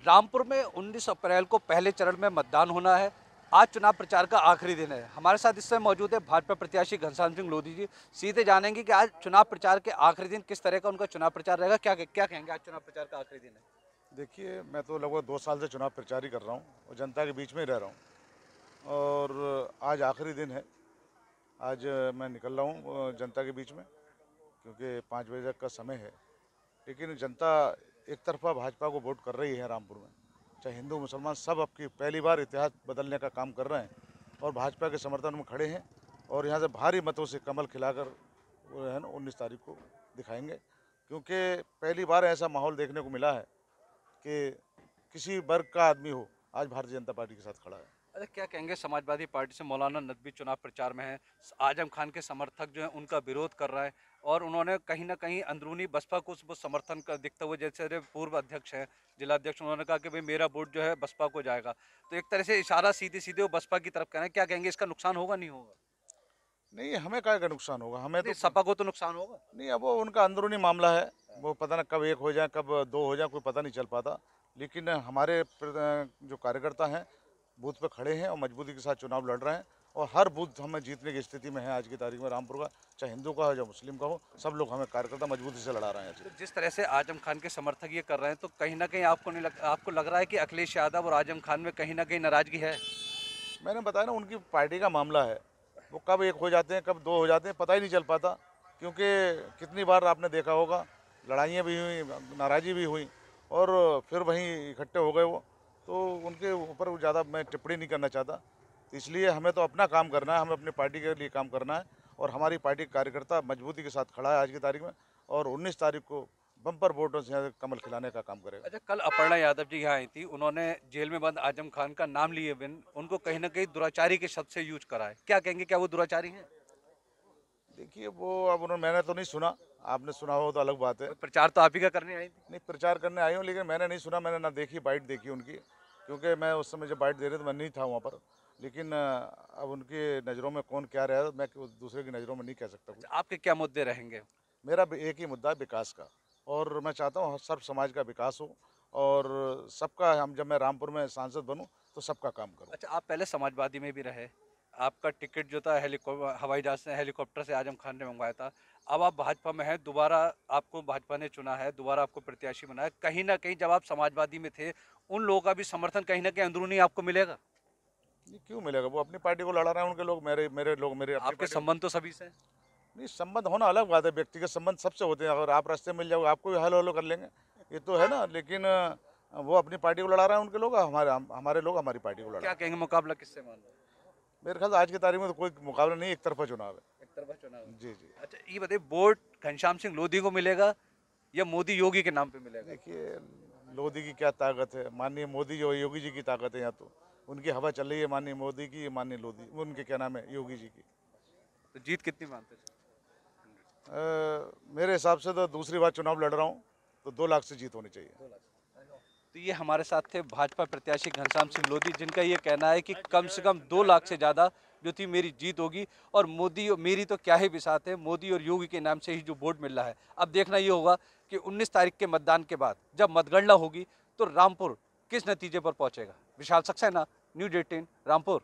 रामपुर में 19 अप्रैल को पहले चरण में मतदान होना है। आज चुनाव प्रचार का आखिरी दिन है। हमारे साथ इस समय मौजूद है भाजपा प्रत्याशी घनश्याम सिंह लोधी जी। सीधे जानेंगे कि आज चुनाव प्रचार के आखिरी दिन किस तरह का उनका चुनाव प्रचार रहेगा। क्या कहेंगे, आज चुनाव प्रचार का आखिरी दिन है। देखिए, मैं तो लगभग 2 साल से चुनाव प्रचार ही कर रहा हूँ और जनता के बीच में ही रह रहा हूँ। और आज आखिरी दिन है। आज मैं निकल रहा हूँ जनता के बीच में, क्योंकि 5 बजे तक का समय है। लेकिन जनता एक तरफा भाजपा को वोट कर रही है रामपुर में। चाहे हिंदू मुसलमान सब अब की पहली बार इतिहास बदलने का काम कर रहे हैं और भाजपा के समर्थन में खड़े हैं। और यहाँ से भारी मतों से कमल खिलाकर वो है ना 19 तारीख को दिखाएंगे, क्योंकि पहली बार ऐसा माहौल देखने को मिला है कि किसी वर्ग का आदमी हो आज भारतीय जनता पार्टी के साथ खड़ा है। अच्छा, क्या कहेंगे, समाजवादी पार्टी से मौलाना नदवी चुनाव प्रचार में है। आजम खान के समर्थक जो है उनका विरोध कर रहा है और उन्होंने कहीं ना कहीं अंदरूनी बसपा को वो समर्थन कर दिखता हुआ, जैसे पूर्व अध्यक्ष हैं, जिला अध्यक्ष, उन्होंने कहा कि भाई मेरा वोट जो है बसपा को जाएगा। तो एक तरह से इशारा सीधे सीधे वो बसपा की तरफ कर रहे हैं। क्या कहेंगे, इसका नुकसान होगा नहीं होगा? नहीं, हमें काय का नुकसान होगा, हमें नहीं, तो सपा को तो नुकसान होगा। नहीं। अब वो उनका अंदरूनी मामला है, वो पता ना कब एक हो जाए कब दो हो जाए, कोई पता नहीं चल पाता। लेकिन हमारे जो कार्यकर्ता हैं बूथ पे खड़े हैं और मजबूती के साथ चुनाव लड़ रहे हैं और हर बूथ हमें जीतने की स्थिति में है आज की तारीख में। रामपुर का चाहे हिंदू का हो चाहे मुस्लिम का हो, सब लोग हमें कार्यकर्ता मजबूती से लड़ा रहे हैं। तो जिस तरह से आजम खान के समर्थक ये कर रहे हैं, तो कहीं ना कहीं आपको लग रहा है कि अखिलेश यादव और आजम खान में कहीं ना कहीं नाराजगी है। मैंने बताया ना, उनकी पार्टी का मामला है। वो कब एक हो जाते हैं कब दो हो जाते हैं पता ही नहीं चल पाता, क्योंकि कितनी बार आपने देखा होगा लड़ाइयाँ भी हुई, नाराज़गी भी हुई और फिर वहीं इकट्ठे हो गए वो। तो उनके ऊपर ज़्यादा मैं टिप्पणी नहीं करना चाहता। तो इसलिए हमें तो अपना काम करना है, हमें अपनी पार्टी के लिए काम करना है और हमारी पार्टी का कार्यकर्ता मजबूती के साथ खड़ा है आज की तारीख में और 19 तारीख को बम्पर वोटों से कमल खिलाने का काम करेगा। अच्छा, कल अपर्णा यादव जी यहाँ आई थी, उन्होंने जेल में बंद आजम खान का नाम लिए बिन उनको कहीं ना कहीं दुराचारी के शब्द से यूज करा है। क्या कहेंगे, क्या वो दुराचारी हैं? देखिए, वो अब उन्होंने, मैंने तो नहीं सुना, आपने सुना हो तो अलग बात है। प्रचार तो आप ही का करने आई थी। नहीं, प्रचार करने आई हूँ लेकिन मैंने नहीं सुना, मैंने ना देखी बाइट देखी उनकी, क्योंकि मैं उस समय जब बाइट दे रहे थे मैं नहीं था वहाँ पर। लेकिन अब उनकी नज़रों में कौन क्या रहा है मैं दूसरे की नज़रों में नहीं कह सकता कुछ। अच्छा, आपके क्या मुद्दे रहेंगे? मेरा भी एक ही मुद्दा है, विकास का। और मैं चाहता हूँ सर्व समाज का विकास हो और सबका, हम जब मैं रामपुर में सांसद बनूँ तो सबका काम करूँ। अच्छा, आप पहले समाजवादी में भी रहे। आपका टिकट जो था हवाई जहाज से, हेलीकॉप्टर से आजम खान ने मंगवाया था। अब आप भाजपा में हैं, दोबारा आपको भाजपा ने चुना है, दोबारा आपको प्रत्याशी बनाया। कहीं ना कहीं जब आप समाजवादी में थे, उन लोगों का भी समर्थन कहीं ना कहीं अंदरूनी आपको मिलेगा। ये क्यों मिलेगा, वो अपनी पार्टी को लड़ा रहे हैं, उनके लोग, मेरे मेरे लोग मेरे अपनी आपके पार्टी को। संबंध तो सभी से हैं। नहीं, संबंध होना अलग बात है, व्यक्तिगत संबंध सबसे होते हैं। अगर आप रास्ते में मिल जाओगे आपको भी हेलो हेलो कर लेंगे, ये तो है ना। लेकिन वो अपनी पार्टी को लड़ा रहे हैं उनके लोग, हमारे लोग हमारी पार्टी को लड़ा क्या रहे हैं। कहेंगे, मुकाबला किससे मान लो? मेरे ख्याल से आज की तारीख में तो कोई मुकाबला नहीं, एक तरफा चुनाव है। एक तरफा चुनाव है। जी जी। अच्छा, ये बताइए, वोट घनश्याम सिंह लोधी को मिलेगा या मोदी योगी के नाम पे मिलेगा? देखिए, लोधी की क्या ताकत है, माननीय मोदी जो योगी जी की ताकत है। यहाँ तो उनकी हवा चल रही है, माननीय मोदी की, माननीय लोधी, उनके क्या नाम है, योगी जी की। तो जीत कितनी मानते हैं? मेरे हिसाब से तो दूसरी बार चुनाव लड़ रहा हूँ तो 2 लाख से जीत होनी चाहिए। तो ये हमारे साथ थे भाजपा प्रत्याशी घनश्याम सिंह लोधी, जिनका ये कहना है कि कम से कम 2 लाख से ज़्यादा जो थी मेरी जीत होगी। और मोदी और मेरी तो क्या ही बिसात है, मोदी और योगी के नाम से ही जो वोट मिल रहा है। अब देखना ये होगा कि 19 तारीख के मतदान के बाद जब मतगणना होगी तो रामपुर किस नतीजे पर पहुंचेगा। विशाल सक्सेना, न्यूज़ 18, रामपुर।